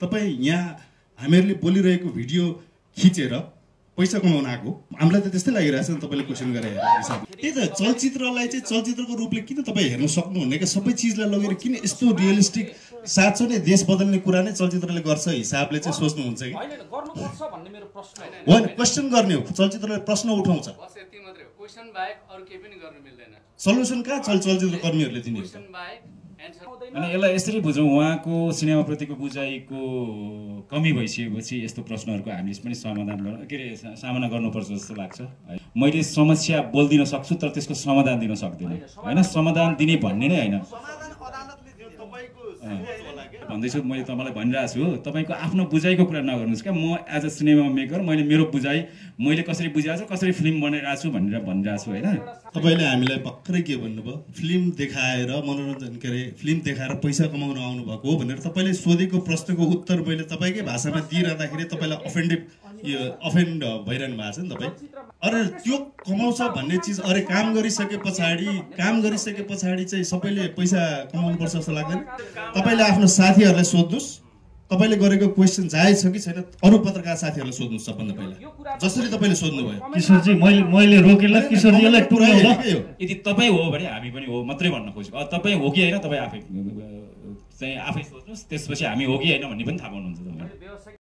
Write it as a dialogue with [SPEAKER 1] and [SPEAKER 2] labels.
[SPEAKER 1] तपाईँ यहाँ हामीहरूले बोलिरहेको भिडियो खिचेर पैसा कमाउन आएको हामीलाई त त्यस्तै लागिरहेछ नि तपाईँले क्वेसन गरे हिसाबले। त्यही त चलचित्रलाई चाहिँ चलचित्रको रूपले किन तपाईँ हेर्न सक्नुहुन्न क्या? सबै चिजलाई लगेर किन यस्तो रियलिस्टिक साँचो नै देश बदल्ने कुरा नै चलचित्रले गर्छ हिसाबले चाहिँ सोच्नुहुन्छ कि? होइन, क्वेसन गर्ने हो, चलचित्रले प्रश्न उठाउँछ। सल्युसन कहाँ चलचित्र कर्मीहरूले दिने?
[SPEAKER 2] अनि यसलाई यसरी बुझौँ, उहाँको सिनेमाप्रतिको बुझाइको कमी भइसकेपछि यस्तो प्रश्नहरूको हामीले पनि समाधान सामना गर्नुपर्छ जस्तो लाग्छ। मैले समस्या बोलिदिन सक्छु तर त्यसको समाधान दिन सक्दिनँ होइन। समाधान दिने भन्ने नै होइन भन्दैछु, मैले तपाईँलाई भनिरहेको छु, तपाईँको आफ्नो बुझाइको कुरा नगर्नुहोस् क्या। म एज अ सिनेमा मेकर मैले मेरो बुझाइ मैले कसरी बुझाएको छु, कसरी फिल्म बनाइरहेको छु भनेर भनिरहेको छु होइन।
[SPEAKER 1] तपाईँले हामीलाई भर्खरै के भन्नुभयो? फिल्म देखाएर मनोरञ्जन के अरे फिल्म देखाएर पैसा कमाउन आउनुभएको हो भनेर तपाईँले सोधेको प्रश्नको उत्तर मैले तपाईँकै भाषामा दिइरहँदाखेरि तपाईँलाई अफेन्ड भइरहनु भएको छ नि तपाईँ। अरे त्यो कमाउँछ भन्ने चिज, अरे काम गरिसके पछाडि चाहिँ सबैले पैसा कमाउनुपर्छ जस्तो लाग्दैन? तपाईँले आफ्नो साथीहरूलाई सोध्नुहोस्, तपाईँले गरेको क्वेसन जायज छ कि छैन अरू पत्रकार साथीहरूलाई सोध्नुहोस् सबभन्दा पहिला, जसरी तपाईँले सोध्नुभयो।
[SPEAKER 3] किशोरजी मैले रोकेला किशोरजीलाई टुङ्ग्याउला।
[SPEAKER 2] यदि तपाईँ हो भने हामी पनि हो मात्रै भन्न खोजेको। तपाईँ हो कि होइन तपाईँ आफै सोध्नुहोस्, त्यसपछि हामी हो कि होइन भन्ने पनि थाहा पाउनुहुन्छ तपाईँ।